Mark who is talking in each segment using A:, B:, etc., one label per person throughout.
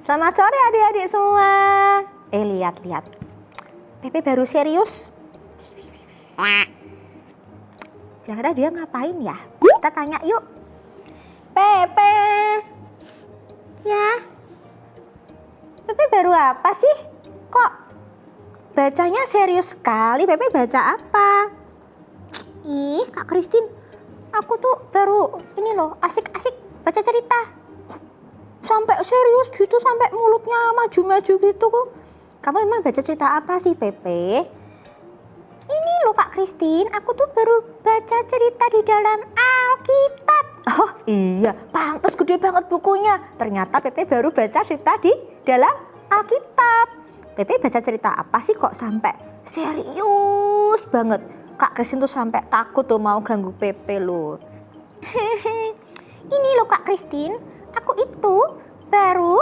A: Selamat sore adik-adik semua. Lihat. Pepe baru serius. Kira-kira dia ngapain ya? Kita tanya yuk. Pepe. Ya. Pepe baru apa sih? Kok bacanya serius sekali? Pepe baca apa? Ih, Kak Christine. Aku tuh baru ini loh, asik-asik baca cerita. Sampai serius gitu, sampai mulutnya maju-maju gitu kok. Kamu emang baca cerita apa sih, Pepe? Ini loh Kak Christine, aku tuh baru baca cerita di dalam Alkitab. Oh iya, pantas gede banget bukunya. Ternyata Pepe baru baca cerita di dalam Alkitab. Pepe baca cerita apa sih kok sampai serius banget? Kak Christine tuh sampai takut tuh mau ganggu Pepe loh. Ini loh Kak Christine, aku itu baru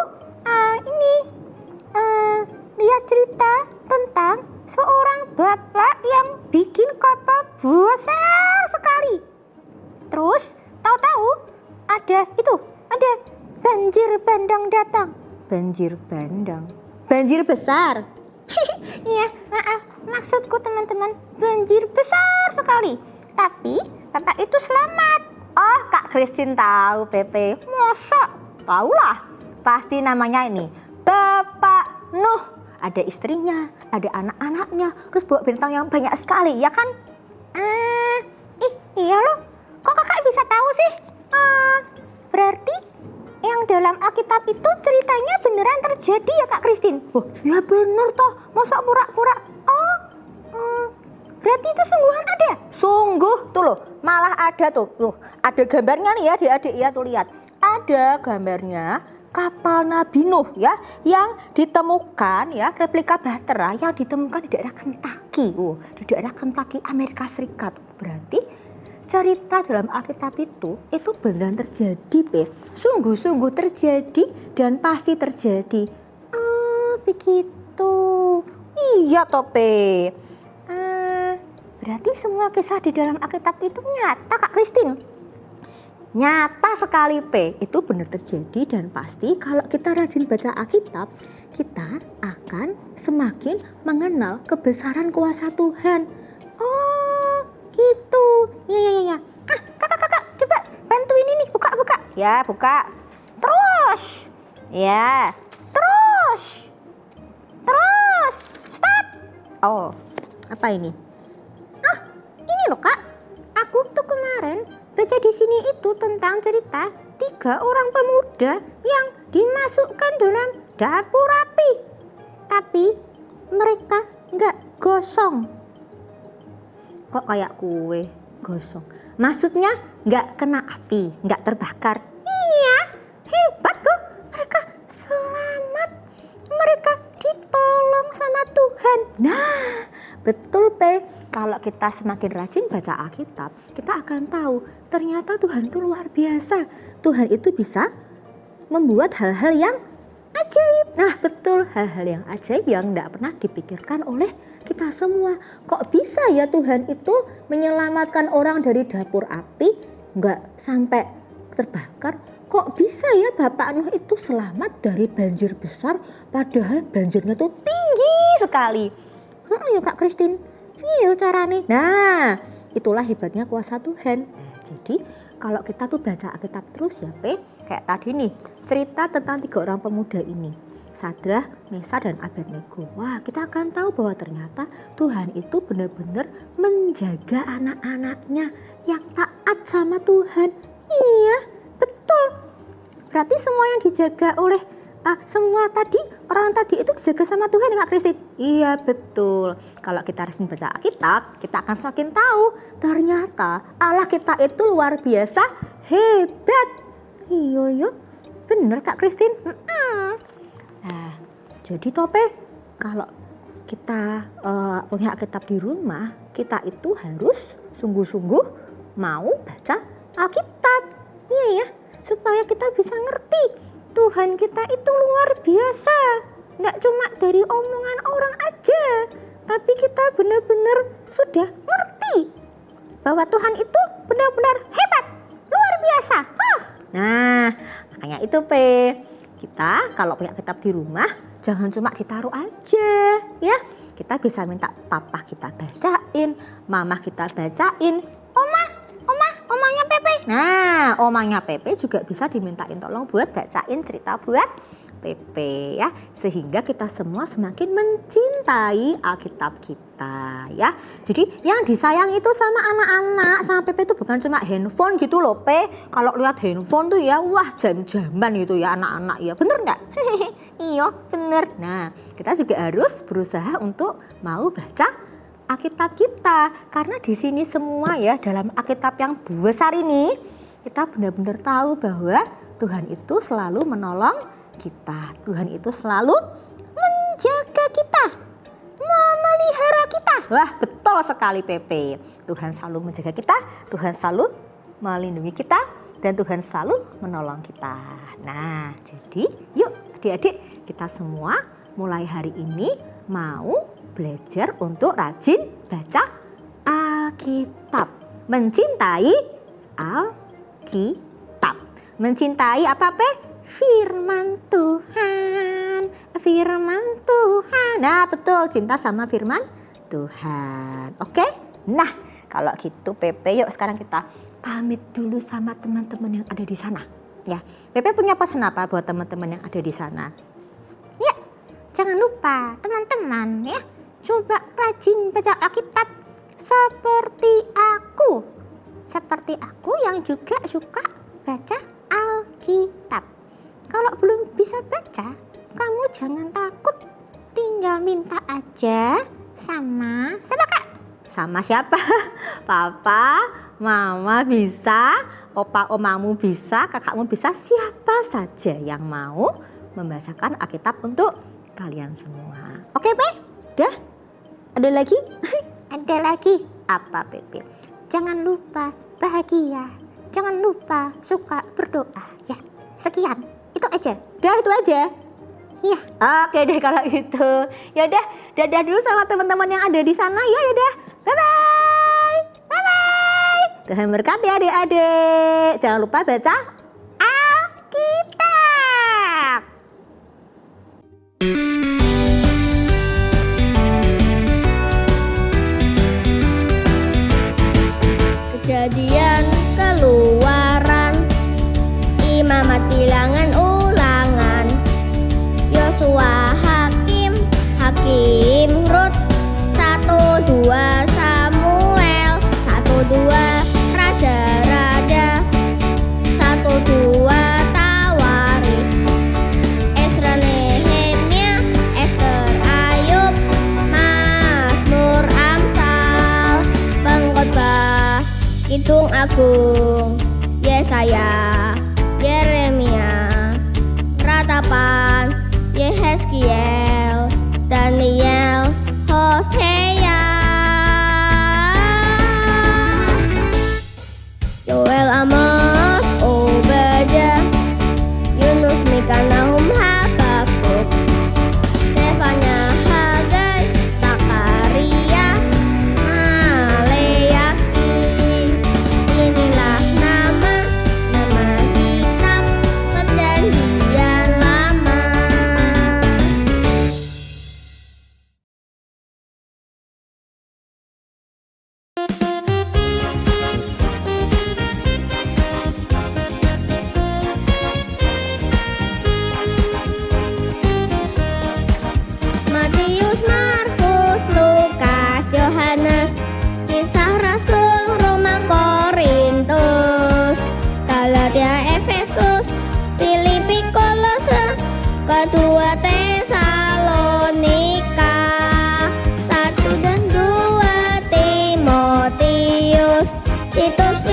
A: lihat cerita tentang seorang bapak yang bikin kapal besar sekali. Terus tahu-tahu ada banjir bandang datang. Banjir bandang? Banjir besar? Iya, maaf. Maksudku teman-teman, banjir besar sekali. Tapi bapak itu selamat. Oh, Kak Christine tahu, Pepe. Masa? Tahulah. Pasti namanya ini Bapak Nuh. Ada istrinya, ada anak-anaknya, terus bawa bintang yang banyak sekali, ya kan? Iya loh. Kok kakak bisa tahu sih? Berarti yang dalam Alkitab itu ceritanya beneran terjadi ya Kak Christine? Oh, ya bener toh. Masa pura-pura? Berarti itu sungguhan ada? Sungguh tuh loh, malah ada tuh. Loh, ada gambarnya nih ya adik-adik ya, tuh lihat. Ada gambarnya kapal Nabi Nuh ya, yang ditemukan ya, replika bahtera yang ditemukan di daerah Kentucky. Di daerah Kentucky, Amerika Serikat. Berarti cerita dalam Alkitab itu beneran terjadi, Pe. Sungguh-sungguh terjadi dan pasti terjadi. Begitu. Iya toh, Pe. Berarti semua kisah di dalam Alkitab itu nyata, Kak Christine? Nyata sekali, P. Itu benar terjadi dan pasti kalau kita rajin baca Alkitab, kita akan semakin mengenal kebesaran kuasa Tuhan. Oh, gitu. Iya. Kakak, coba bantuin ini, buka. Ya, buka. Terus. Ya, terus. Stop. Oh, apa ini? Ini loh Kak, aku tuh kemarin baca di sini itu tentang cerita 3 orang pemuda yang dimasukkan dalam dapur api, tapi mereka nggak gosong. Kok kayak kue gosong? Maksudnya nggak kena api, nggak terbakar. Iya, hebat tuh, mereka selamat, mereka ditolong sama Tuhan. Nah, betul, Pe. Kalau kita semakin rajin baca Alkitab, kita akan tahu ternyata Tuhan itu luar biasa. Tuhan itu bisa membuat hal-hal yang ajaib. Nah, betul, hal-hal yang ajaib yang tidak pernah dipikirkan oleh kita semua. Kok bisa ya Tuhan itu menyelamatkan orang dari dapur api, nggak sampai terbakar? Kok bisa ya Bapak Nuh itu selamat dari banjir besar, padahal banjirnya itu tinggi sekali? Ya Kak Christine, iya caranya. Nah, itulah hebatnya kuasa Tuhan. Jadi kalau kita tuh baca Alkitab terus ya, Pe, kayak tadi nih cerita tentang 3 orang pemuda ini, Sadrah, Mesah, dan Abednego. Wah, kita akan tahu bahwa ternyata Tuhan itu benar-benar menjaga anak-anaknya yang taat sama Tuhan. Iya, betul. Berarti semua yang dijaga oleh semua orang tadi itu dijaga sama Tuhan, Kak Christine? Iya, betul. Kalau kita rajin baca Alkitab, kita akan semakin tahu ternyata Allah kita itu luar biasa hebat. Iya, bener Kak Christine. Nah, jadi Tope, kalau kita punya Alkitab di rumah, kita itu harus sungguh-sungguh mau baca Alkitab. Iya ya, supaya kita bisa ngerti Tuhan kita itu luar biasa. Nggak cuma dari omongan orang aja, tapi kita benar-benar sudah ngerti bahwa Tuhan itu benar-benar hebat, luar biasa. Nah, makanya itu, Pe, kita kalau punya Alkitab di rumah jangan cuma ditaruh aja ya. Kita bisa minta papa kita bacain, mama kita bacain, omanya Pepe. Nah, omanya Pepe juga bisa dimintain tolong buat bacain cerita buat Pepe ya. Sehingga kita semua semakin mencintai Alkitab kita ya. Jadi yang disayang itu sama anak-anak, sama Pepe itu bukan cuma handphone gitu loh Pe. Kalau lihat handphone tuh ya wah jam-jaman itu ya anak-anak ya. Bener enggak? Iya bener. Nah kita juga harus berusaha untuk mau baca Alkitab kita, karena di sini semua ya dalam Alkitab yang besar ini kita benar-benar tahu bahwa Tuhan itu selalu menolong kita, Tuhan itu selalu menjaga kita, memelihara kita. Wah betul sekali Pepe, Tuhan selalu menjaga kita, Tuhan selalu melindungi kita, dan Tuhan selalu menolong kita. Nah jadi yuk adik-adik kita semua mulai hari ini mau belajar untuk rajin baca Alkitab. Mencintai Alkitab. Mencintai apa Pe? Firman Tuhan. Firman Tuhan. Nah betul, cinta sama firman Tuhan. Oke? Nah kalau gitu Pepe yuk sekarang kita pamit dulu sama teman-teman yang ada di sana. Ya, Pepe punya pesan apa buat teman-teman yang ada di sana? Ya, jangan lupa teman-teman ya, coba rajin baca Alkitab seperti aku. Seperti aku yang juga suka baca Alkitab. Kalau belum bisa baca, kamu jangan takut. Tinggal minta aja sama Kak. Sama siapa? Papa, mama bisa, opa omamu bisa, kakakmu bisa, siapa saja yang mau membacakan Alkitab untuk kalian semua. Oke, Pe? Udah? Ada lagi? Ada lagi. Apa, Pepe? Jangan lupa bahagia. Jangan lupa suka berdoa. Ya, sekian. Itu aja. Udah itu aja. Iya. Oke deh kalau gitu. Ya udah, dadah dulu sama teman-teman yang ada di sana ya. Dadah. Bye-bye. Bye-bye. Tuhan berkati adik-adik. Jangan lupa baca Alkitab.
B: Kejadian Keluaran, Imamat Bilangan Ulangan, Yosua Hakim, Hakim Rut, 1-2 Samuel, 1-2 Raja-Raja, 1-2 Tawarikh, Ezra Nehemia, Ester Ayub, Mazmur Amsal, Pengkhotbah, Kidung Agung, Yesaya, Yeremia, Ratapan, Yehezkiel, Daniel, Hosea, Yoel, Amos, Obadiah, Yunus, Mika, Nahum, Habakuk, Zefanya, Hagai, Zakaria, Maleakhi. Inilah nama kitab Perjanjian Lama. Matius, Markus, Lukas, Yohanes, Kisah Rasul, Roma, Korintus, Galatia, Efesus, Filipi, Kolose, kedua Tesalonika, 1 dan 2 Timotius, Titus,